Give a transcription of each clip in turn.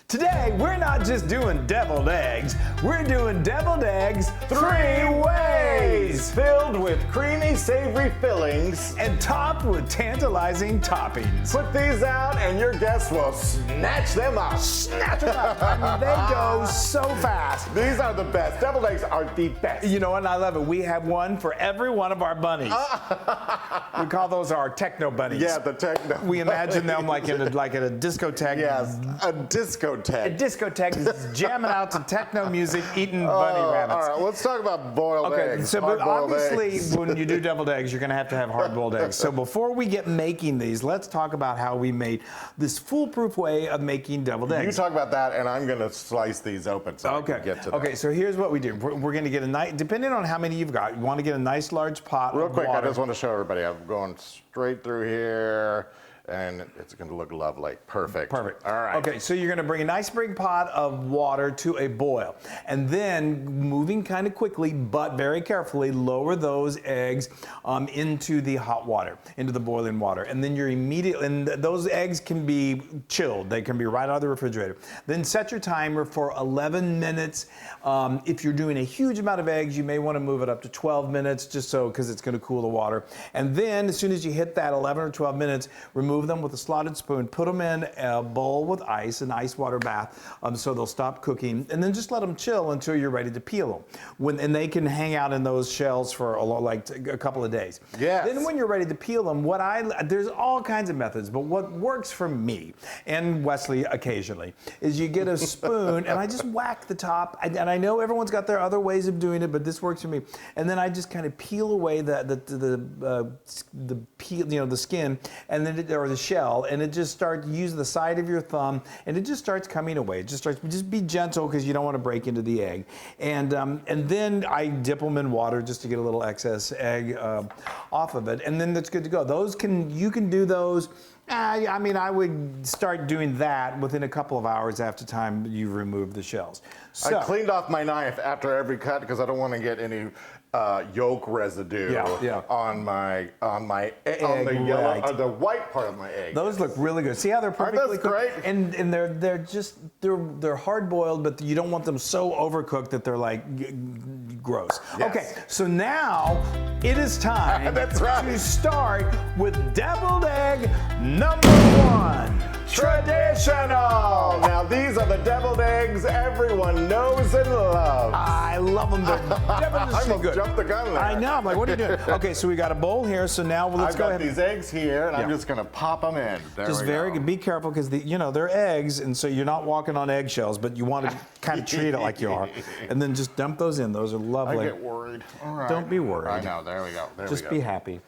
Today, we're not just doing deviled eggs, we're doing deviled eggs 3 ways! Filled with creamy, savory fillings. And topped with tantalizing toppings. Put these out and your guests will snatch them up. Snatch them up! I mean, they go so fast. These are the best. Deviled eggs are the best. You know what? I love it. We have one for every one of our bunnies. We call those our techno bunnies. Yeah, the techno. We imagine them like in a discotheque. Yes, a discotheque. A discotheque jamming out to techno music, eating bunny rabbits. All right, let's talk about boiled eggs. So but obviously, eggs. when you do deviled eggs, you're going to have hard-boiled eggs. So before we get making these, let's talk about how we made this foolproof way of making deviled eggs. You talk about that, and I'm going to slice these open so I can get to them. Okay, so here's what we do. We're going to get a nice, depending on how many you've got, you want to get a nice large pot Real of quick, water. I just want to show everybody. I'm going straight through here, and it's going to look lovely. Perfect. Perfect. All right. Okay, so you're going to bring a nice big pot of water to a boil. And then, moving kind of quickly, but very carefully, lower those eggs into the hot water, into the boiling water. And then you're immediately, and those eggs can be chilled. They can be right out of the refrigerator. Then set your timer for 11 minutes. If you're doing a huge amount of eggs, you may want to move it up to 12 minutes, just so, because it's going to cool the water. And then, as soon as you hit that 11 or 12 minutes, remove them with a slotted spoon, put them in a bowl with ice, an ice water bath, so they'll stop cooking, and then just let them chill until you're ready to peel them. And they can hang out in those shells for a couple of days. Yes. Then when you're ready to peel them, there's all kinds of methods, but what works for me, and Wesley occasionally, is you get a spoon, and I just whack the top, and I know everyone's got their other ways of doing it, but this works for me. And then I just kind of peel away the peel, the skin, and then or the shell, and it just starts, use the side of your thumb, and it just starts coming away. It just be gentle, because you don't want to break into the egg. And then I dip them in water just to get a little excess egg off of it, and then it's good to go. You can do those. I mean, I would start doing that within a couple of hours after time you've removed the shells. So, I cleaned off my knife after every cut because I don't want to get any yolk residue on the yellow or the white part of my egg. Those look really good. See how they're perfectly cooked? Great? And they're hard boiled, but you don't want them so overcooked that they're like gross. Yes. Okay, so now it is time to start with deviled egg number 1. Traditional! Now these are the deviled eggs everyone knows and loves. I love them. They're devilishly good. Jump the gun there. I know. I'm like, what are you doing? Okay, so we got a bowl here. So now let's go ahead. I've got these eggs here, and I'm just going to pop them in. Just very good. Be careful, because they're eggs, and so you're not walking on eggshells, but you want to kind of treat it like you are. And then just dump those in. Those are lovely. I get worried. All right. Don't be worried. I know. There we go. Just be happy.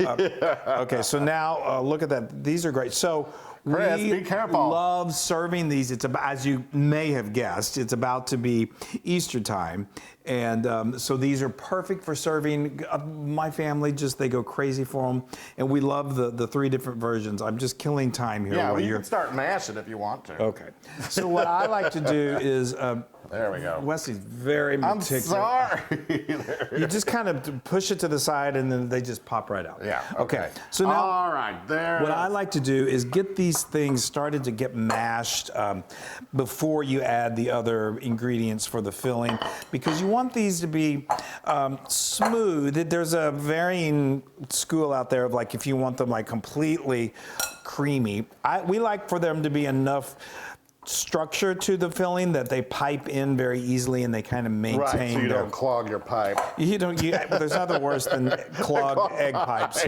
Okay, so now look at that. These are great. So Chris, we be careful. love serving these. It's about, as you may have guessed, it's about to be Easter time, and so these are perfect for serving. My family they go crazy for them, and we love the 3 different versions. I'm just killing time here. Yeah, well, you can start mashing if you want to. Okay. So what I like to do is. There we go. Wesley's very meticulous. I'm sorry. You just kind of push it to the side, and then they just pop right out. Yeah. Okay. So now, all right, there. What I like to do is get these things started to get mashed before you add the other ingredients for the filling, because you want these to be smooth. There's a varying school out there of like if you want them like completely creamy. We like for them to be enough structure to the filling that they pipe in very easily, and they kind of maintain. Right, so you don't clog your pipe. There's nothing worse than clogged egg pipes.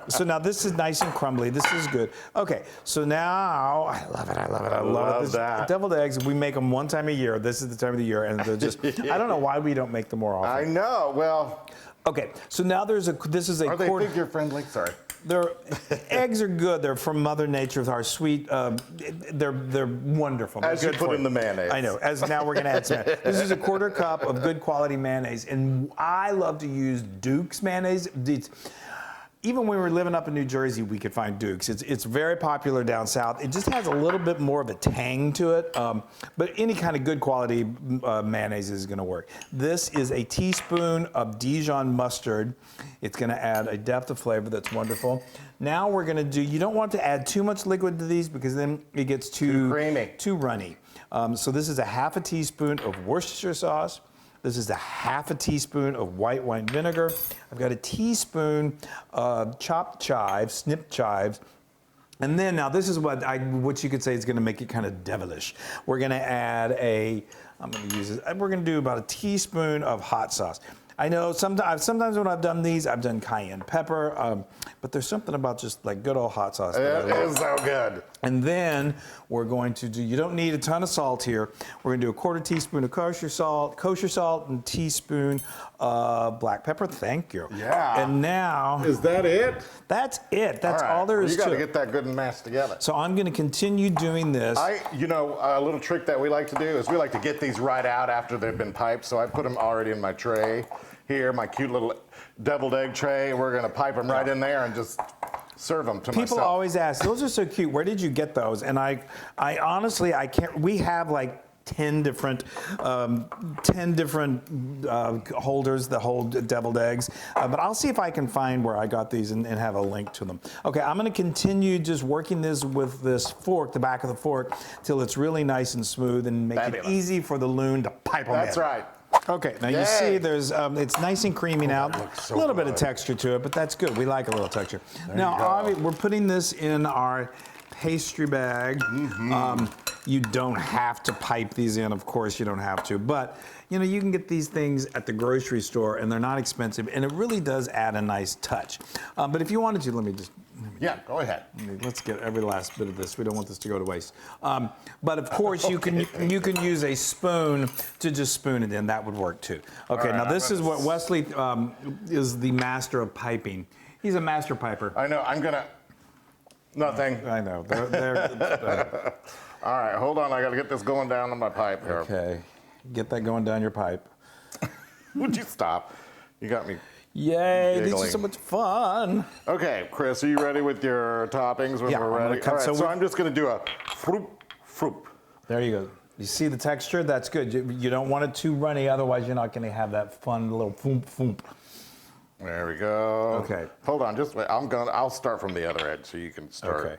So now this is nice and crumbly. This is good. Okay, so now I love it. I love it. Deviled eggs, we make them one time a year. This is the time of the year, and they're just. I don't know why we don't make them more often. I know. Well. Okay, so now this is a. Are they figure friendly? Sorry. Eggs are good. They're from Mother Nature. Our sweet. They're wonderful. As you put in the mayonnaise. I know. As now we're going to add some. This is a 1/4 cup of good quality mayonnaise, and I love to use Duke's mayonnaise. even when we were living up in New Jersey, we could find Duke's. It's very popular down south. It just has a little bit more of a tang to it, but any kind of good quality mayonnaise is going to work. This is a teaspoon of Dijon mustard. It's going to add a depth of flavor that's wonderful. Now we're going to do, you don't want to add too much liquid to these because then it gets too creamy, too runny. So this is a half a teaspoon of Worcestershire sauce. This is a half a teaspoon of white wine vinegar. I've got a teaspoon of chopped chives, snipped chives. And then now this is what you could say is going to make it kind of devilish. We're going to add we're going to do about a teaspoon of hot sauce. I know sometimes when I've done these, I've done cayenne pepper, but there's something about just like good old hot sauce. It is so good. And then we're going to do, you don't need a ton of salt here. We're going to do a quarter teaspoon of kosher salt, and a teaspoon of black pepper. Thank you. Yeah. And now. Is that it? That's it. That's all there is to it. You got to get that good and mashed together. So I'm going to continue doing this. A little trick that we like to do is we like to get these right out after they've been piped. So I put them already in my tray here, my cute little deviled egg tray. We're going to pipe them right in there and just serve them to myself. People always ask, those are so cute. Where did you get those? And I honestly, I can't. We have like 10 different holders that hold deviled eggs. But I'll see if I can find where I got these and have a link to them. Okay, I'm going to continue just working this with this fork, the back of the fork, till it's really nice and smooth and make it easy for the loon to pipe them in. That's right. Okay, now you see there's, it's nice and creamy now. A little bit of texture to it, but that's good. We like a little texture. Now, we're putting this in our pastry bag. You don't have to pipe these in, of course you don't have to, but you know, you can get these things at the grocery store and they're not expensive and it really does add a nice touch. But if you wanted to, yeah, go ahead. Let's get every last bit of this. We don't want this to go to waste. But of course, you can use a spoon to just spoon it in. That would work too. Okay, now this is what Wesley is the master of piping. He's a master piper. I know. I'm gonna. Nothing. I know. All right, hold on. I got to get this going down on my pipe here. Okay, get that going down your pipe. Would you stop? You got me. Yay, giggling. these are so much fun. Okay, Chris, are you ready with your toppings when we're ready? All right, so I'm just going to do a froop, froop. There you go. You see the texture? That's good. You don't want it too runny, otherwise you're not going to have that fun little foomp, foomp. There we go. Okay. Hold on, just wait. I'll start from the other edge so you can start. Okay.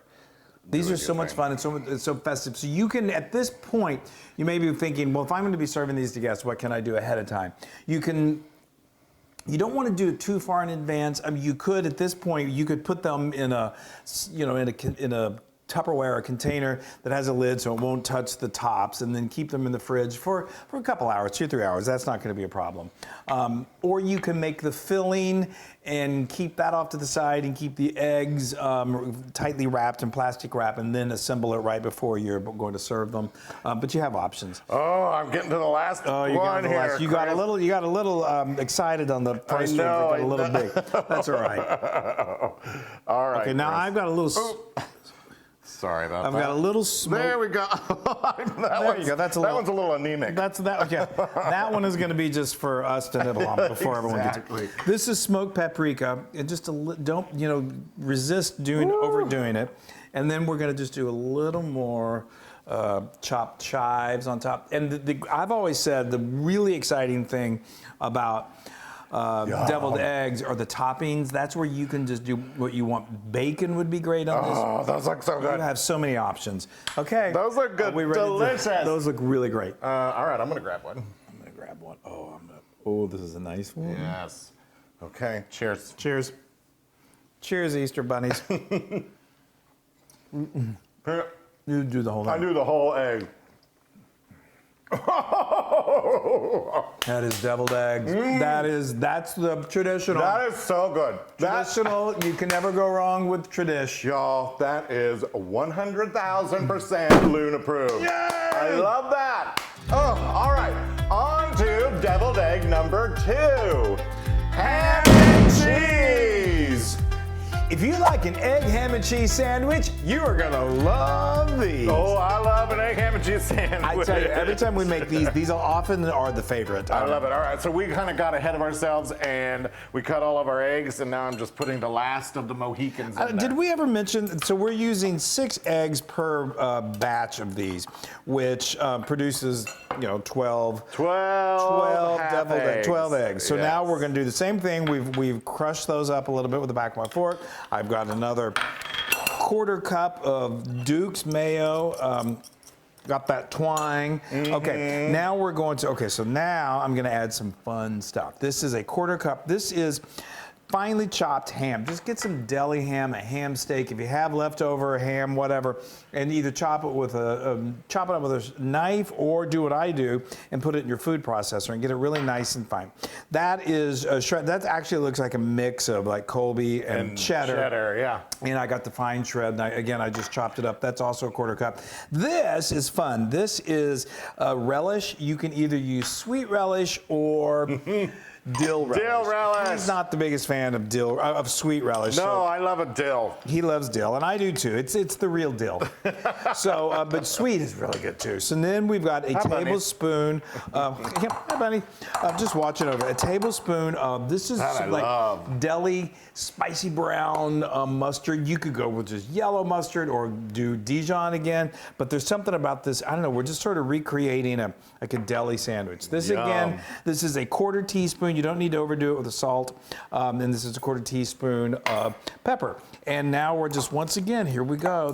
These are so much fun and it's so festive. So you can, at this point, you may be thinking, well, if I'm going to be serving these to guests, what can I do ahead of time? You don't want to do it too far in advance. I mean, you could, at this point, you could put them in a Tupperware, a container that has a lid so it won't touch the tops, and then keep them in the fridge for a couple hours, 2-3 hours. That's not going to be a problem. Or you can make the filling and keep that off to the side and keep the eggs tightly wrapped in plastic wrap and then assemble it right before you're going to serve them. But you have options. Oh, I'm getting to the last one here. You got a little excited on the first one. Got a little big. That's all right. All right. Okay, now I've got a little. Sorry about that. I've got a little smoke. There we go. There you go. That one's a little anemic. Okay. That one is going to be just for us to nibble on before everyone gets it. This is smoked paprika. And just don't resist overdoing it. And then we're going to just do a little more chopped chives on top. And I've always said the really exciting thing about deviled eggs or the toppings, that's where you can just do what you want. Bacon would be great on this. Oh, those look so good. You have so many options. Okay. Those look good. Delicious. Those look really great. All right, I'm going to grab one. I'm going to grab one. Oh, this is a nice one. Yes. Okay, cheers. Cheers. Cheers, Easter bunnies. You do the whole thing. I do the whole egg. That is deviled eggs. That's the traditional. That is so good. Traditional. You can never go wrong with tradition. Y'all, that is 100,000% Loon approved. Yay! I love that. Oh, all right. On to deviled egg number 2. Ham and cheese. If you like an egg, ham, and cheese sandwich, you are going to love these. Oh, I love an egg, ham, and cheese sandwich. I tell you, every time we make these often are the favorite. I love it. All right, so we kind of got ahead of ourselves and we cut all of our eggs, and now I'm just putting the last of the Mohicans in there. Did we ever mention, so we're using 6 eggs per batch of these, which produces, 12 deviled eggs. 12 eggs. So now we're going to do the same thing. We've crushed those up a little bit with the back of my fork. I've got another 1/4 cup of Duke's mayo. Got that twang. Okay, now we're going to, so now I'm going to add some fun stuff. This is a 1/4 cup. This is finely chopped ham. Just get some deli ham, a ham steak. If you have leftover ham, whatever, and either chop it up with a knife, or do what I do and put it in your food processor and get it really nice and fine. That is that actually looks like a mix of like Colby and cheddar. Cheddar, yeah. And I got the fine shred. And I just chopped it up. That's also a 1/4 cup. This is fun. This is relish. You can either use sweet relish or dill relish. Dill relish. He's not the biggest fan of sweet relish. No, I love a dill. He loves dill, and I do too. It's the real dill. So, but sweet is really good too. So then we've got a tablespoon. Hi, Bunny. Just watch it over. A tablespoon of this is like deli spicy brown mustard. You could go with just yellow mustard or do Dijon again. But there's something about this. I don't know. We're just sort of recreating a deli sandwich. This again. This is a 1/4 teaspoon. You don't need to overdo it with the salt. And this is a 1/4 teaspoon of pepper. And now we're just, once again, here we go.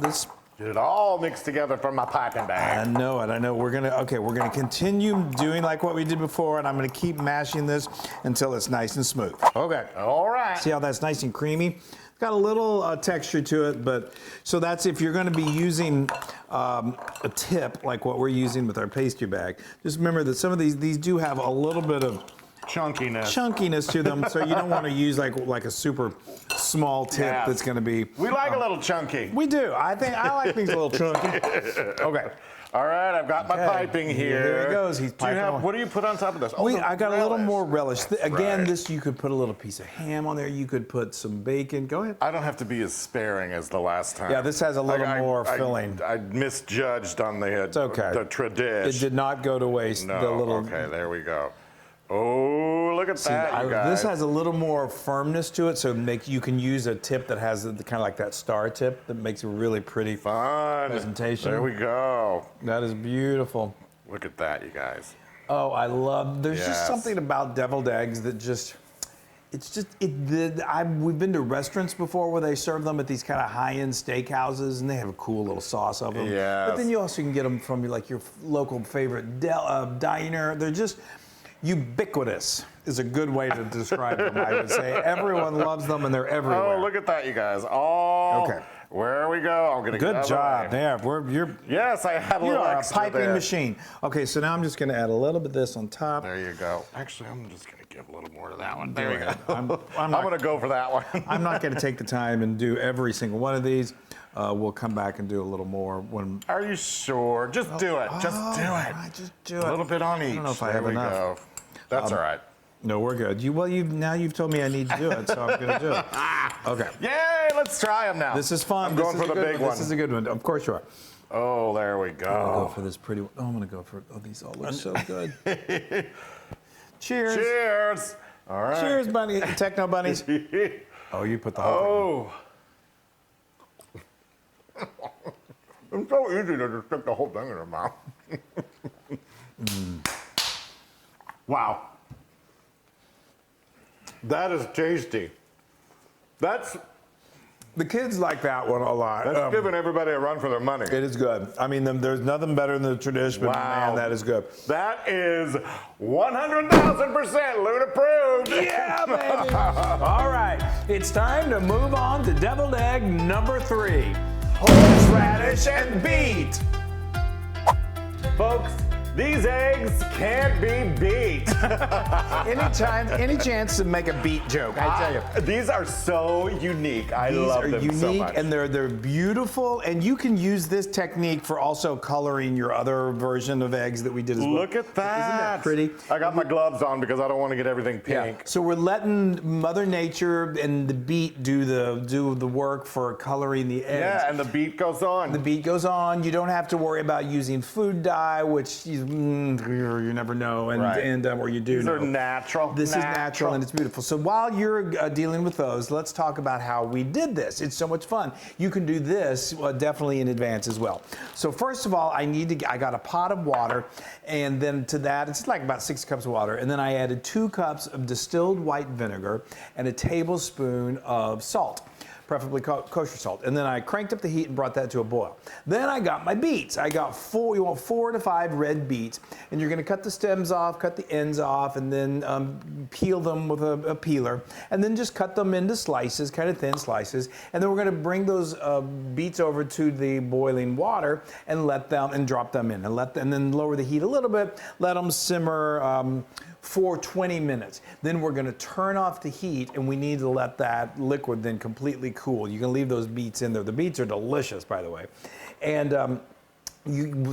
Get it all mixed together from my piping bag. I know it. We're gonna continue doing like what we did before, and I'm gonna keep mashing this until it's nice and smooth. Okay. All right. See how that's nice and creamy? Got a little texture to it, but so that's if you're going to be using a tip like what we're using with our pastry bag. Just remember that some of these do have a little bit of chunkiness to them, so you don't want to use like a super small tip that's going to be. We like a little chunky. We do. I like things a little chunky. Okay. All right, I've got my piping here. Here he goes. He's piping. What do you put on top of this? I got a little more relish. Again, this you could put a little piece of ham on there. You could put some bacon. Go ahead. I don't have to be as sparing as the last time. Yeah, this has a little more filling. I misjudged on the the tradish. It did not go to waste. No. Okay, there we go. Oh, look at See, that, you guys. This has a little more firmness to it, so you can use a tip that has kind of like that star tip that makes a really pretty presentation. There we go. That is beautiful. Look at that, you guys. Oh, I love. There's just something about deviled eggs that just. We've been to restaurants before where they serve them at these kind of high-end steakhouses, and they have a cool little sauce of them. Yes. But then you also can get them from like your local favorite diner. They're just ubiquitous is a good way to describe them, I would say. Everyone loves them, and they're everywhere. Oh, look at that, you guys. Okay. Where we go? I'm gonna Good job. Yeah, Yes, I have a little extra piping there. machine. Okay, so now I'm just going to add a little bit of this on top. There you go. Actually, I'm just going to give a little more to that one. There we go. I'm going to go for that one. I'm not going to take the time and do every single one of these. We'll come back and do a little more when. Are you sure? Just do it. Just do it. Right, just do it. A little bit on each. I don't know if I there have we enough. Go. That's all right. No, we're good. Now you've told me I need to do it, so I'm going to do it. Okay. Yay! Let's try them now. This is fun. I'm going for the big one. This is a good one. Of course you are. Oh, there we I'm going to go go. for this pretty one. Oh, I'm going to go for. Oh, these all look so good. Cheers. Cheers. All right. Cheers, bunny. Techno bunnies. Oh, you put the whole thing. It's so easy to just stick the whole thing in your mouth. Wow. That is tasty. The kids like that one a lot. That's giving everybody a run for their money. It is good. I mean, there's nothing better than the tradition, but man, that is good. That is 100,000% Loon approved. Yeah, baby. All right, it's time to move on to deviled egg number 3. Horseradish and beet. Folks, These eggs can't be beat. Any chance to make a beet joke, I tell you. These are so unique. I These love are them unique so much. and they're beautiful, and you can use this technique for also coloring your other version of eggs that we did as well. Look at that. Isn't that pretty? I got my gloves on because I don't want to get everything Yeah. pink. So we're letting Mother Nature and the beet do the work for coloring the eggs. Yeah, and the beat goes on. The beet goes on. You don't have to worry about using food dye, which you never know, or you do These know. are natural. This is natural and it's beautiful. So while you're dealing with those, let's talk about how we did this. It's so much fun. You can do this definitely in advance as well. So first of all, I got a pot of water, and then to that, it's like about 6 cups of water, and then I added 2 cups of distilled white vinegar and a tablespoon of salt. Preferably kosher salt. And then I cranked up the heat and brought that to a boil. Then I got my beets. You want 4 to 5 red beets, and you're gonna cut the stems off, cut the ends off, and then peel them with a peeler, and then just cut them into slices, kind of thin slices. And then we're gonna bring those beets over to the boiling water and drop them in, and then lower the heat a little bit, let them simmer for 20 minutes. Then we're gonna turn off the heat, and we need to let that liquid then completely cool. You can leave those beets in there. The beets are delicious, by the way. And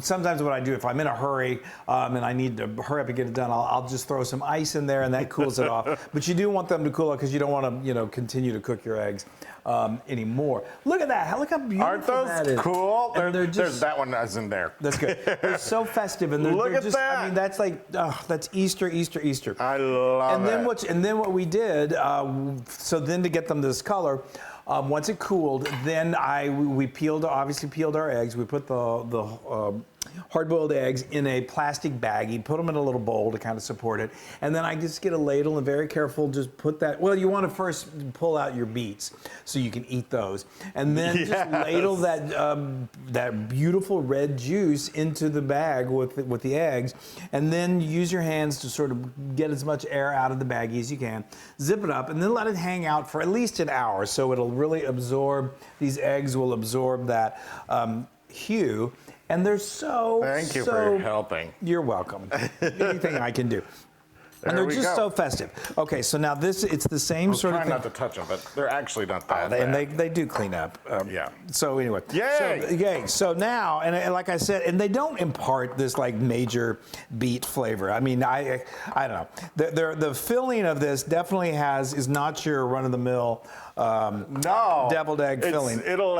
sometimes what I do, if I'm in a hurry and I need to hurry up and get it done, I'll just throw some ice in there and that cools it off. But you do want them to cool off because you don't want to, continue to cook your eggs anymore. Look at that! Look how beautiful Aren't those that is. cool? And There's that one that's in there. That's good. They're so festive, and Look they're at just. that. I mean, that's like that's Easter. I love And then what we did, so then to get them this color. Once it cooled, then we obviously peeled our eggs. We put the hard-boiled eggs in a plastic baggie, put them in a little bowl to kind of support it, and then I just get a ladle and very careful, just put that. Well, you want to first pull out your beets so you can eat those, and then just ladle that beautiful red juice into the bag with the eggs, and then use your hands to sort of get as much air out of the baggie as you can. Zip it up, and then let it hang out for at least an hour, so it'll really absorb. These eggs will absorb that hue. And they're so. Thank you for helping. You're welcome. Anything I can do. And they're just so festive. Okay, so now it's the same sort of thing. Try not to touch them, but they're actually not that bad. And they do clean up. Yeah. So anyway. Yay! Yay. So now, and like I said, and they don't impart this like major beet flavor. I mean, I don't know. The filling of this definitely is not your run-of-the-mill deviled egg filling. It'll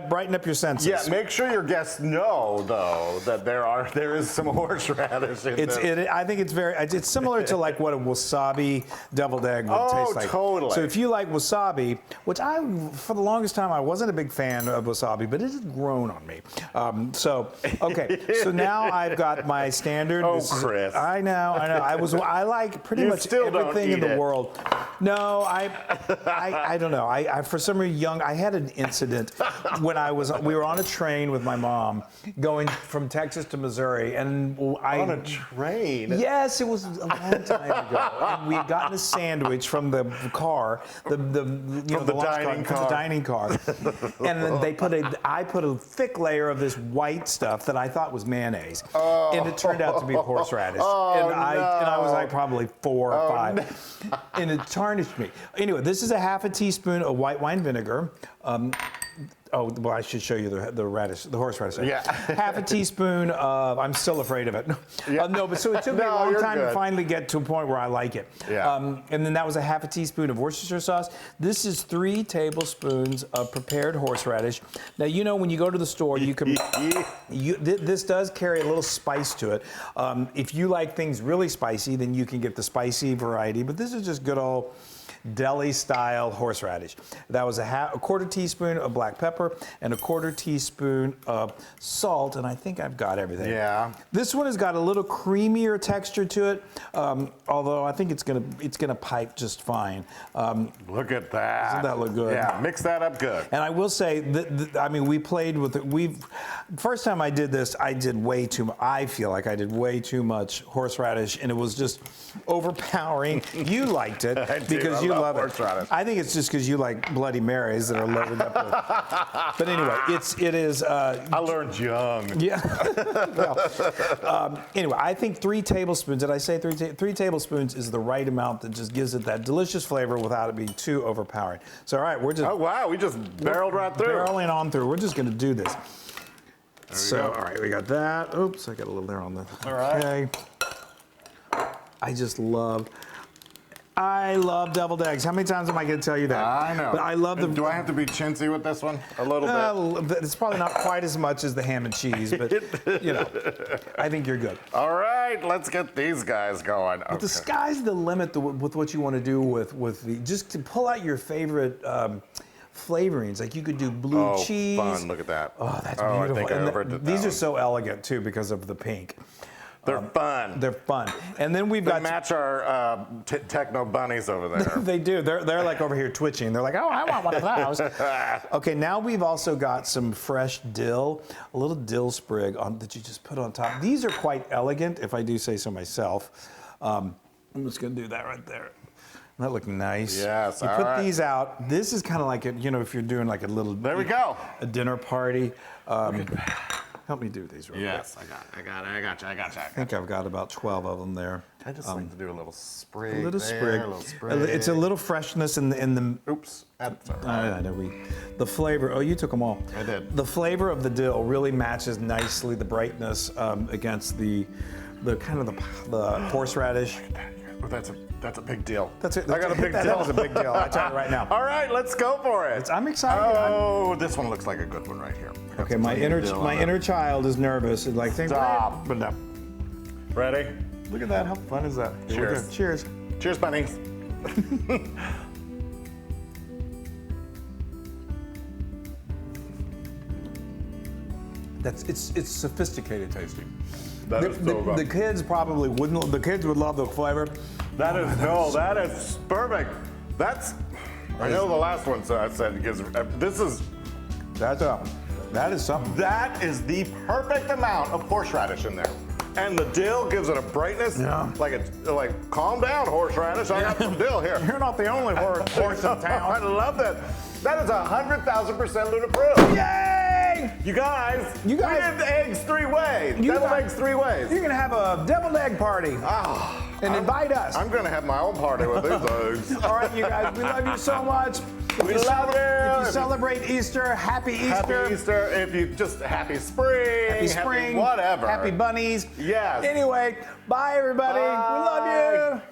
brighten up your senses. Yeah, make sure your guests know though that there is some horseradish in this. I think it's similar to like what a wasabi deviled egg would taste like. Totally. So if you like wasabi, which for the longest time I wasn't a big fan of wasabi, but it has grown on me. So now I've got my standard. Chris. I know. I like pretty much everything in the world. No, I don't know. I for some reason I had an incident when we were on a train with my mom going from Texas to Missouri, and on a train? Yes, it was a long time ago. And we had gotten a sandwich from the car, the dining car, and then I put a thick layer of this white stuff that I thought was mayonnaise, and it turned out to be horseradish. I was like probably 4 or 5, and it tarnished me. Anyway, this is a half a teaspoon of white wine vinegar. I should show you the horseradish. Yeah. Half a teaspoon of, I'm still afraid of it. Yeah. But so it took me a long time good. to finally get to a point where I like it. Yeah. And then that was a half a teaspoon of Worcestershire sauce. This is 3 tablespoons of prepared horseradish. Now, when you go to the store, you can, this does carry a little spice to it. If you like things really spicy, then you can get the spicy variety, but this is just good old deli-style horseradish. That was a quarter teaspoon of black pepper and a quarter teaspoon of salt, and I think I've got everything. Yeah. This one has got a little creamier texture to it, although I think it's gonna pipe just fine. Look at that. Doesn't that look good? Yeah, mix that up good. And I will say, we played with it. First time I did this, I did way too much. I feel like I did way too much horseradish, and it was just overpowering. You liked it because you love it. Horseradish. I think it's just because you like Bloody Marys that are loaded up with. But anyway, it is. I learned young. Yeah. Well, anyway, I think 3 tablespoons. Did I say 3 tablespoons is the right amount that just gives it that delicious flavor without it being too overpowering. So, all right, we're just. Oh wow, we just barreled right through. Barreling on through. We're just going to do this. So, go. all right, we got that. Oops, I got a little there on the. All right. Okay. I love deviled eggs. How many times am I going to tell you that? I know. But I love the. Do I have to be chintzy with this one? A little bit? It's probably not quite as much as the ham and cheese, but you know, I think you're good. All right, let's get these guys going. But the sky's the limit with what you want to do with the. Just to pull out your favorite flavorings. Like you could do blue cheese. Fun! Look at that. Oh, that's I beautiful. think I And overdid that these are one. so elegant too because of the pink. They're fun. They're fun. And then we've They got. match our techno bunnies over there. They do. They're like over here twitching. They're like, oh, I want one of those. Okay, now we've also got some fresh dill, a little dill sprig that you just put on top. These are quite elegant, if I do say so myself. I'm just going to do that right there. That look nice. Yes, You all put right. these out. This is kind of like, if you're doing like a little. There we go. A dinner party. Help me do these real quick. Yes, I got you. I think I've got about 12 of them there. I just like to do a little sprig. A little there, sprig. A little sprig. It's a little freshness in the. Oops. That's all right. I know the flavor. Oh, you took them all. I did. The flavor of the dill really matches nicely the brightness against the kind of the horseradish. Oh, that's a big deal. That's it. I got a big deal. That was a big deal. I tell you right now. All right, let's go for it. I'm excited. Oh, this one looks like a good one right here. Okay, my inner child is nervous. It's like, Stop. But no. Ready? Look at that. How fun is that? Here we go. Cheers. Cheers. Cheers, bunnies. It's sophisticated tasting. That is so good. The kids probably wouldn't. The kids would love the flavor. That is perfect. I know the last one I said gives. This is. That is something. That is the perfect amount of horseradish in there. And the dill gives it a brightness. Yeah. Like calm down, horseradish. I got some dill here. You're not the only horse in I town. love that. That is 100,000% ludicrous. Yay! You guys, we did eggs 3 ways. Deviled eggs 3 ways. You're gonna have a deviled egg party and invite us. I'm gonna have my own party with these eggs. All right, you guys, we love you so much. We love you. If you celebrate Easter, happy Easter. Happy Easter. If you just happy spring. Happy spring. Whatever. Happy bunnies. Yes. Anyway, bye everybody. Bye. We love you.